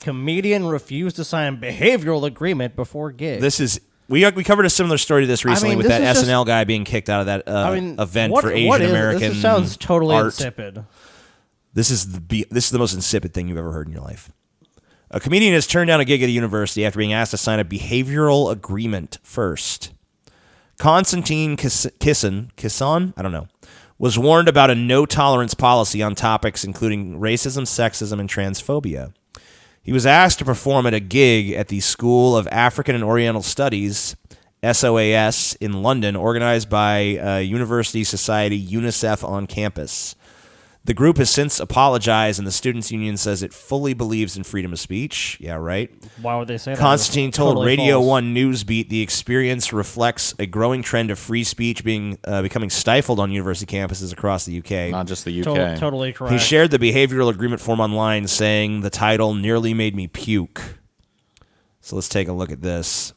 Comedian refused to sign behavioral agreement before gig. This is we covered a similar story to this recently with that SNL guy being kicked out of that event for Asian American. This sounds totally art. insipid. This is the most insipid thing you've ever heard in your life. A comedian has turned down a gig at a university after being asked to sign a behavioral agreement first. Konstantin Kisson, I don't know, was warned about a no-tolerance policy on topics including racism, sexism, and transphobia. He was asked to perform at a gig at the School of African and Oriental Studies, SOAS, in London, organized by University Society UNICEF on campus. The group has since apologized, and the Students' Union says it fully believes in freedom of speech. Yeah, right? Why would they say that? Konstantin told totally Radio false. 1 Newsbeat the experience reflects a growing trend of free speech becoming stifled on university campuses across the UK. Not just the UK. Totally correct. He shared the behavioral agreement form online, saying the title nearly made me puke. So let's take a look at this.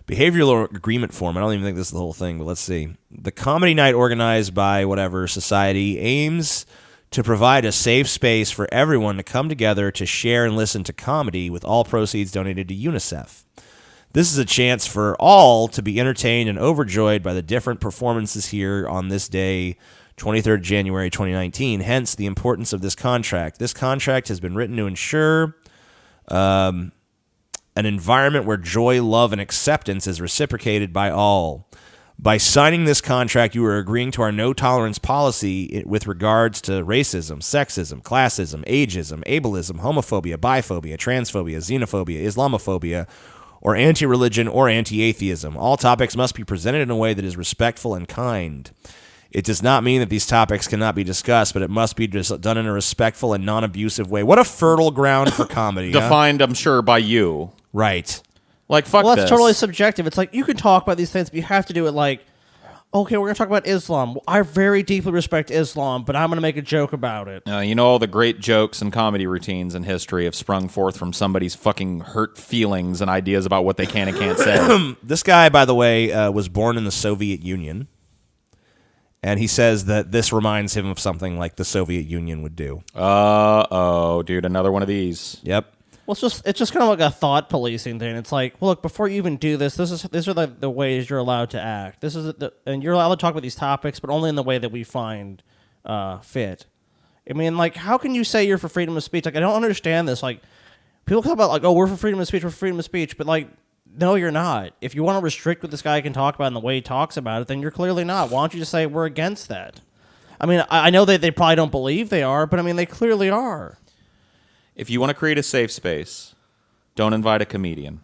Behavioral agreement form. I don't even think this is the whole thing, but let's see. The comedy night organized by whatever society aims to provide a safe space for everyone to come together to share and listen to comedy with all proceeds donated to UNICEF. This is a chance for all to be entertained and overjoyed by the different performances here on this day, 23rd January 2019, hence the importance of this contract. This contract has been written to ensure an environment where joy, love, and acceptance is reciprocated by all. By signing this contract, you are agreeing to our no-tolerance policy with regards to racism, sexism, classism, ageism, ableism, homophobia, biphobia, transphobia, xenophobia, Islamophobia, or anti-religion or anti-atheism. All topics must be presented in a way that is respectful and kind. It does not mean that these topics cannot be discussed, but it must be done in a respectful and non-abusive way. What a fertile ground for comedy. Defined, I'm sure, by you. Right. Like, fuck Well, this. that's totally subjective. It's like, you can talk about these things, but you have to do it like, okay, we're going to talk about Islam. I very deeply respect Islam, but I'm going to make a joke about it. You know, all the great jokes and comedy routines in history have sprung forth from somebody's fucking hurt feelings and ideas about what they can and can't say. This guy, by the way, was born in the Soviet Union. And he says that this reminds him of something like the Soviet Union would do. Uh-oh, dude, another one of these. Yep. Well, it's just kind of like a thought policing thing. It's like, well, look, before you even do this, these are the ways you're allowed to act. And you're allowed to talk about these topics, but only in the way that we find fit. I mean, like, how can you say you're for freedom of speech? Like, I don't understand this. Like, people talk about, like, oh, we're for freedom of speech, but, like, no, you're not. If you want to restrict what this guy can talk about and the way he talks about it, then you're clearly not. Why don't you just say we're against that? I mean, I know that they probably don't believe they are, but, I mean, they clearly are. If you want to create a safe space, don't invite a comedian.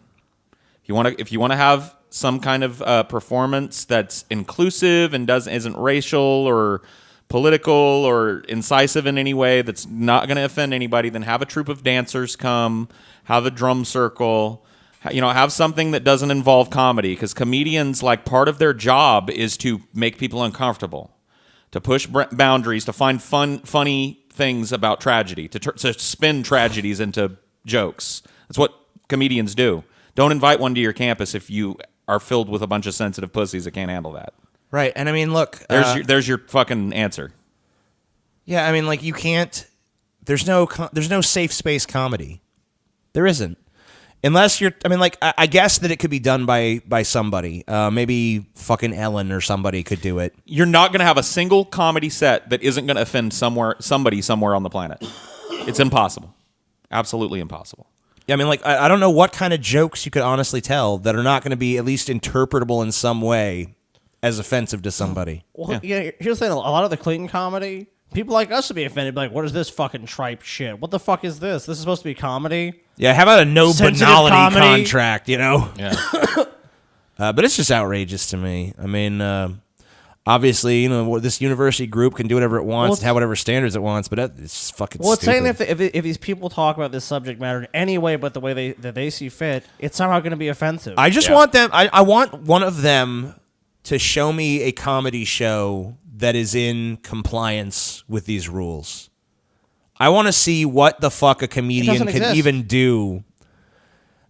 If you want to have some kind of performance that's inclusive and isn't racial or political or incisive in any way, that's not going to offend anybody, then have a troupe of dancers come, have a drum circle, have something that doesn't involve comedy, because comedians, like, part of their job is to make people uncomfortable, to push boundaries, to find funny things about tragedy, to spin tragedies into jokes. That's what comedians do. Don't invite one to your campus if you are filled with a bunch of sensitive pussies that can't handle that. Right. And I mean, look, there's your fucking answer. Yeah, I mean, like, you can't. There's no safe space comedy. There isn't. Unless you're, I mean, like, I guess that it could be done by somebody. Maybe fucking Ellen or somebody could do it. You're not going to have a single comedy set that isn't going to offend somebody somewhere on the planet. It's impossible. Absolutely impossible. Yeah, I mean, like, I don't know what kind of jokes you could honestly tell that are not going to be at least interpretable in some way as offensive to somebody. Well, yeah. Here's the thing. A lot of the clean comedy, people like us would be offended. Like, what is this fucking tripe shit? What the fuck is this? This is supposed to be comedy? Yeah, how about a no Sensitive banality comedy? contract, Yeah. But it's just outrageous to me. I mean, obviously, this university group can do whatever it wants, have whatever standards it wants, but it's fucking Well, it's stupid. saying if these people talk about this subject matter in any way but the way that they see fit, it's somehow going to be offensive. I just want them, I want one of them to show me a comedy show that is in compliance with these rules. I want to see what the fuck a comedian can even do.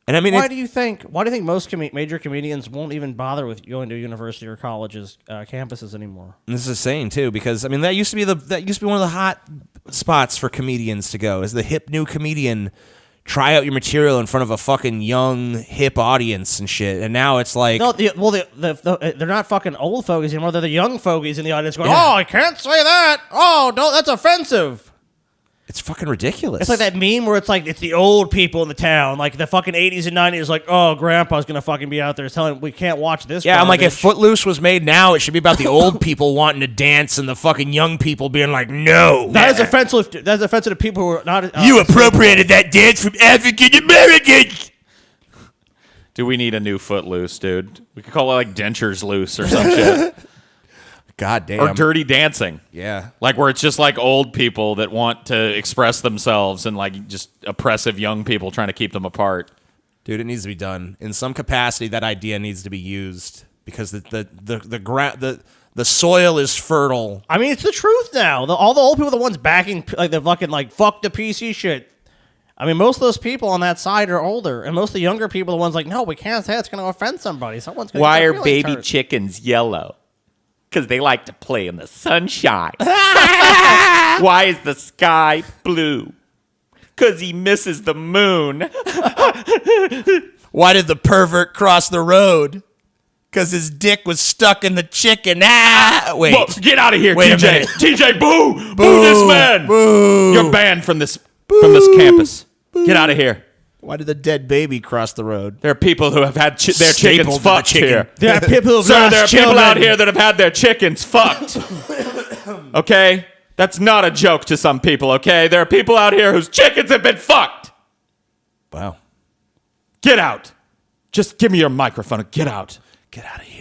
And I mean, why do you think most major comedians won't even bother with going to university or colleges campuses anymore? This is insane too, because I mean that used to be one of the hot spots for comedians to go. Is the hip new comedian try out your material in front of a fucking young, hip audience and shit. And now it's like, No, they're not fucking old fogies anymore. They're the young fogies in the audience going, Yeah. "Oh, I can't say that. Oh, no, that's offensive." it's fucking ridiculous. It's like that meme where it's like it's the old people in the town, like the fucking 80s and 90s. Like, oh, Grandpa's gonna fucking be out there telling we can't watch this. Yeah, I'm like, if garbage." Footloose was made now, it should be about the old people wanting to dance and the fucking young people being like, no. That is offensive. That's offensive to people who are not. You appropriated that dance from African Americans. Do we need a new Footloose, dude? We could call it like Dentures Loose or some shit. God damn. Or Dirty Dancing. Yeah. Like where it's just like old people that want to express themselves and like just oppressive young people trying to keep them apart. Dude, it needs to be done. In some capacity, that idea needs to be used because the soil is fertile. I mean, it's the truth now. All the old people are the ones backing like the fucking like fuck the PC shit. I mean, most of those people on that side are older, and most of the younger people are the ones like, no, we can't say it's going to offend somebody. Someone's going. Why are baby chickens yellow? Because they like to play in the sunshine. Why is the sky blue? Because he misses the moon. Why did the pervert cross the road? Because his dick was stuck in the chicken. Ah, wait. Whoa, get out of here, Wait a TJ. minute. TJ, boo! Boo this man! Boo. You're banned from this campus. Get out of here. Why did the dead baby cross the road? There are people who have had their Stapled chickens to the fucked chicken. here. There are people who've Sir, lost there are children. people out here that have had their chickens fucked. Okay? That's not a joke to some people, okay? There are people out here whose chickens have been fucked. Wow. Get out. Just give me your microphone and get out. Get out of here.